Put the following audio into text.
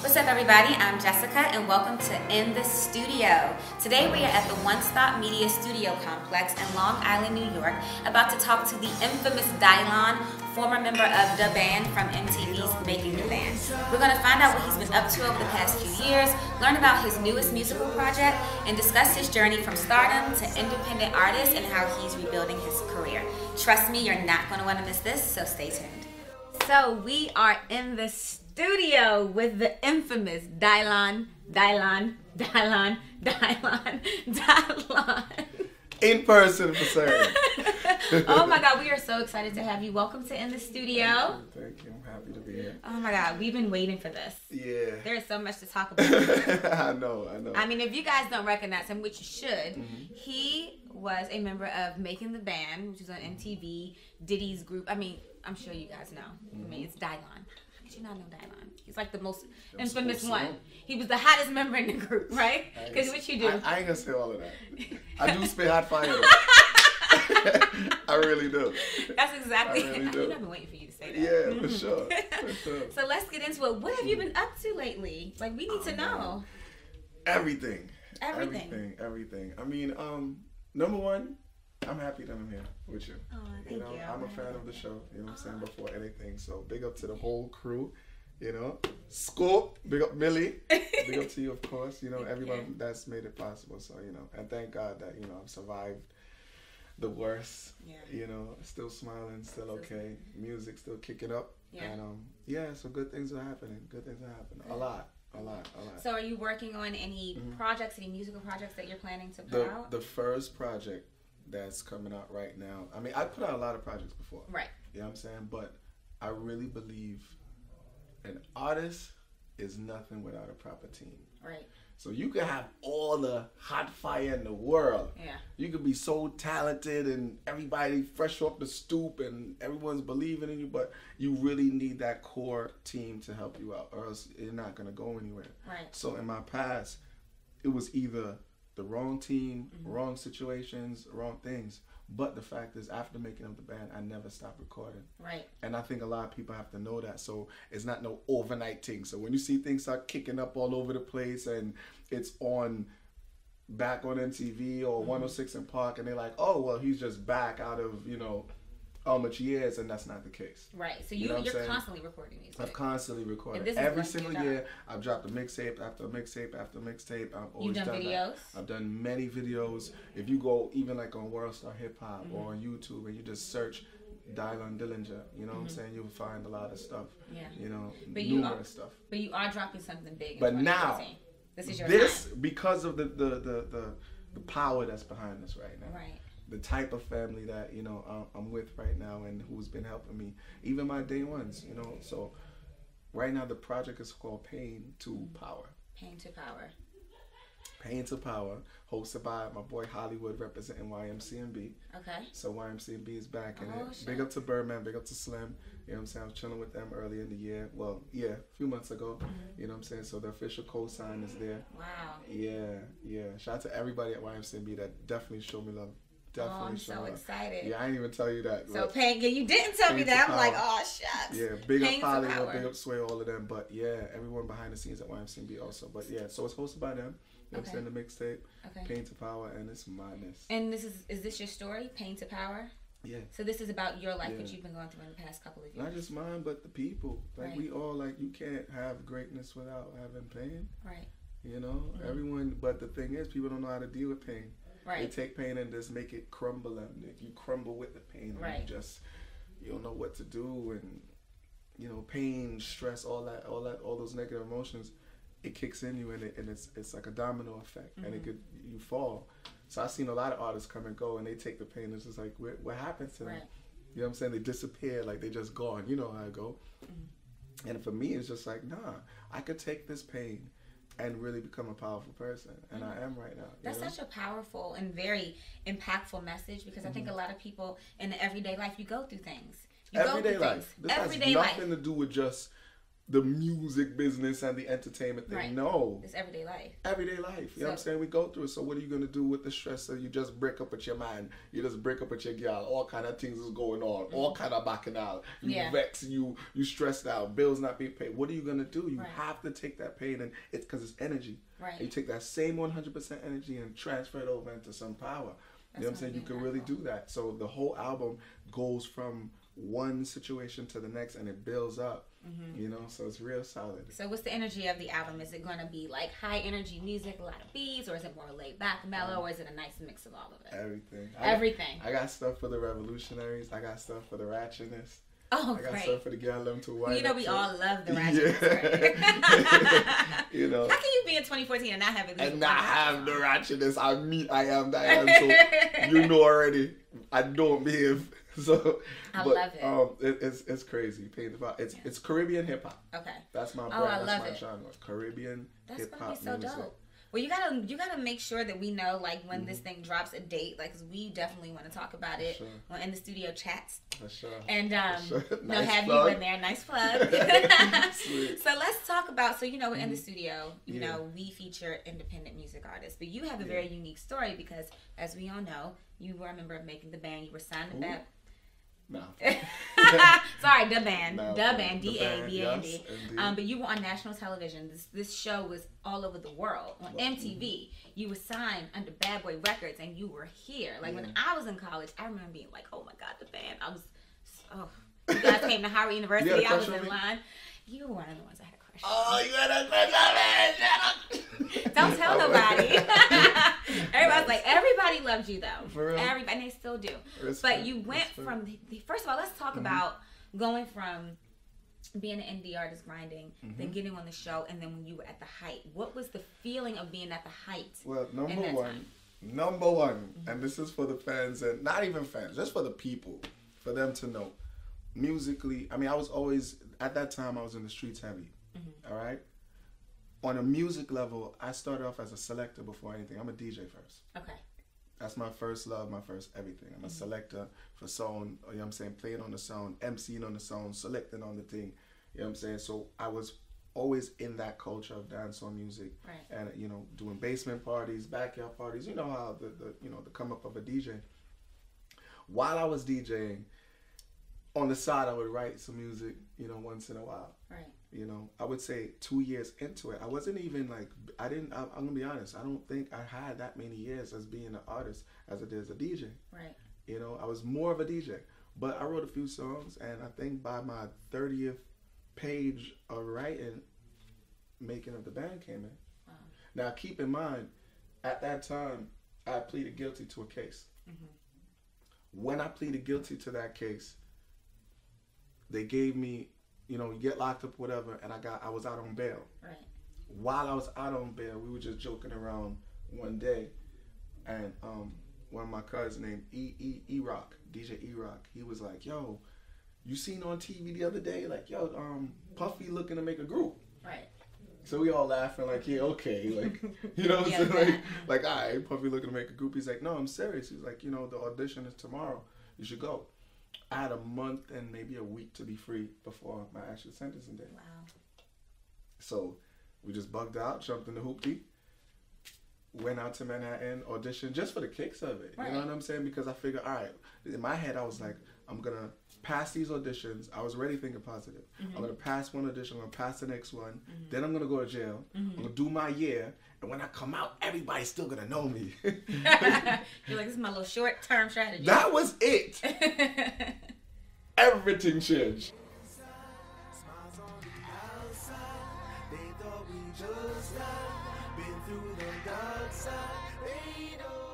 What's up, everybody? I'm Jessica, and welcome to In the Studio. Today we are at the One Stop Media Studio Complex in Long Island, New York, about to talk to the infamous Dilinjah, former member of the band from MTV's Making the Band. We're going to find out what he's been up to over the past few years, learn about his newest musical project, and discuss his journey from stardom to independent artist and how he's rebuilding his career. Trust me, you're not going to want to miss this, so stay tuned. So we are in the studio with the infamous Dilinjah. In person for certain. Oh my God, we are so excited to have you. Welcome to In the Studio. Thank you. I'm happy to be here. Oh my God, we've been waiting for this. Yeah. There is so much to talk about. I know. I mean, if you guys don't recognize him, which you should, he was a member of Making the Band, which was on MTV, Diddy's group. I mean, I'm sure you guys know. I mean, it's Dilinjah. How could you not know Dilinjah? He's like the most infamous one. He was the hottest member in the group, right? Because what you do. I ain't gonna say all of that. I do spit hot fire. I really do. That's exactly. I really do. I've been waiting for you to say that. Yeah, for sure. So let's get into it. What have you been up to lately? Like, we need to know. Everything. Everything. I mean, number one, I'm happy that I'm here with you. Oh, thank you. I'm a fan of the show, you know what I'm saying, before anything. So big up to the whole crew, you know. Scoop, big up Millie. Big up to you, of course, you know, everyone that's made it possible. So, you know, and thank God that, you know, I've survived the worst. Yeah. You know, still smiling, still okay. Music still kicking up. Yeah. And so good things are happening. A lot. So are you working on any projects, any musical projects that you're planning to put out? The first project that's coming out right now. I mean, I put out a lot of projects before. Right. You know what I'm saying? But I really believe an artist is nothing without a proper team. Right. So you can have all the hot fire in the world. Yeah. You could be so talented and everybody fresh off the stoop and everyone's believing in you, but you really need that core team to help you out, or else you're not going to go anywhere. Right. So in my past, it was either the wrong team, wrong situations, wrong things. But the fact is, after making up the band, I never stopped recording. Right. And I think a lot of people have to know that. So it's not no overnight thing. So when you see things start kicking up all over the place and it's back on MTV or 106 in Park, and they're like, oh, well, he's just back out of, you know, how much years, and that's not the case. Right. So you're constantly recording music. I've constantly recorded. Every single year, I've dropped a mixtape after mixtape after mixtape. I've always done videos. I've done many videos. If you go even like on World Star Hip Hop or on YouTube and you just search Dilinjah, you know what I'm saying, you'll find a lot of stuff. Yeah. You know, numerous stuff. But you are dropping something big. But now, this is your because of the power that's behind us right now. Right. The type of family that, you know, I'm with right now and who's been helping me, even my day ones, you know. So right now the project is called Pain to Power. Pain to Power. Pain to Power, hosted by my boy Hollywood representing YMCMB. Okay. So YMCMB is back in it. Shit. Big up to Birdman, big up to Slim. You know what I'm saying? I was chilling with them earlier in the year. Well, yeah, a few months ago. You know what I'm saying? So the official co-sign is there. Wow. Yeah. Shout out to everybody at YMCMB that definitely showed me love. I'm so excited. Yeah, I didn't even tell you that. So Pain, you didn't tell me that. I'm like, oh shucks. Yeah, big up Hollywood, big up Sway, all of them. But yeah, everyone behind the scenes at YMCMB also. But yeah, so it's hosted by them. You know what I'm saying? The mixtape, Pain to Power, and it's madness. And is this your story, Pain to Power? Yeah. So this is about your life, what you've been going through in the past couple of years. Not just mine, but the people. Like we all, like, you can't have greatness without having pain. Right. You know, everyone. But the thing is, people don't know how to deal with pain. Right. They take pain and just make it crumble, and you crumble with the pain. And you don't know what to do, and you know, pain, stress, all those negative emotions, it kicks in you, and it's like a domino effect, and you fall. So I've seen a lot of artists come and go, and they take the pain. It's just like, what happens to them? You know what I'm saying? They disappear, like they just gone. You know how I go. And for me, it's just like, nah, I could take this pain and really become a powerful person, and I am right now. That's such a powerful and very impactful message, because I think a lot of people in the everyday life, you go through things. Everyday life. This has nothing to do with just the music business and the entertainment thing. Right. No. It's everyday life. Everyday life. You know what I'm saying? We go through it. So what are you going to do with the stress? So you just break up with your man. You just break up with your girl. All kind of things is going on. All kind of bacchanal. You vex. You stressed out. Bills not being paid. What are you going to do? You have to take that pain, and it's because it's energy. Right. And you take that same 100% energy and transfer it over into some power. You know what I'm saying? You can really do that. So the whole album goes from one situation to the next, and it builds up. You know, so it's real solid. So what's the energy of the album? Is it going to be like high energy music, a lot of beats, or is it more laid back, mellow, or is it a nice mix of all of it? Everything. Everything. I got stuff for the revolutionaries. I got stuff for the ratchetness. Oh, I got stuff for the girl them to white. You know, we all love the ratchetness. Right? You know, how can you be in 2014 and not have it? And not have the ratchetness? I am that I am. So you know already. I don't behave. So I love it. It's crazy. It's Caribbean hip hop. Okay, that's my brand. I love that's my genre. Caribbean hip hop. That's gonna be so dope. Well, you gotta make sure that we know, like, when this thing drops, a date, like, 'cause we definitely want to talk about it in the studio chats. For sure. And nice have plug. You in there. Nice plug. So let's talk about. So we're in the studio. You know, we feature independent music artists, but you have a very unique story because, as we all know, you were a member of Making the Band. You were signed to that. No. Sorry, the band. No, the band. D-A-B-A-N-D. Yes, but you were on national television. This show was all over the world. On MTV. You were signed under Bad Boy Records, and you were here. Like, when I was in college, I remember being like, oh my God, the band. You guys came to Howard University. I was in line. You were one of the ones I had a crush on. Oh, you had a crush on me. Don't tell nobody. Everybody's like, everybody loved you though. For real? Everybody, and they still do. Respect, but you went from first of all, let's talk about going from being an indie artist grinding, then getting on the show, and then when you were at the height. What was the feeling of being at the height? Well, number one, and this is for the fans, and not even fans, just for the people, for them to know. Musically, I mean, I was always, at that time, I was in the streets heavy. All right? On a music level, I started off as a selector before anything. I'm a DJ first. Okay. That's my first love, my first everything. I'm a selector for sound, you know what I'm saying, playing on the sound, emceeing on the sound, selecting on the thing. You know what I'm saying? So I was always in that culture of dancehall music. Right. And, doing basement parties, backyard parties. You know how the come up of a DJ. While I was DJing, on the side I would write some music, once in a while. Right. I would say 2 years into it, I wasn't even like, I'm gonna be honest, I don't think I had that many years as being an artist as it is a DJ. Right. I was more of a DJ, but I wrote a few songs, and I think by my 30th page of writing, Making of the Band came in. Wow. Now keep in mind, at that time, I pleaded guilty to a case. When I pleaded guilty to that case, they gave me, you get locked up, whatever, and I was out on bail. Right. While I was out on bail, we were just joking around one day, and one of my cousins named E-Rock, DJ E-Rock, he was like, yo, you seen on TV the other day, like, yo, Puffy looking to make a group. Right. So we all laughing like, yeah, okay, like, you know what I'm saying? Like, all right, Puffy looking to make a group. He's like, no, I'm serious. He's like, the audition is tomorrow. You should go. I had a month and maybe a week to be free before my actual sentencing day. Wow. So we just bugged out, jumped in the hoopty, went out to Manhattan, auditioned just for the kicks of it. Right. You know what I'm saying? Because I figured, all right, in my head I was like, I'm going to pass these auditions. I was already thinking positive. I'm going to pass one audition, I'm going to pass the next one, then I'm going to go to jail, I'm going to do my year, and when I come out, everybody's still going to know me. You're like, this is my little short-term strategy. That was it. Everything changed. They thought we just been through the dark side. They don't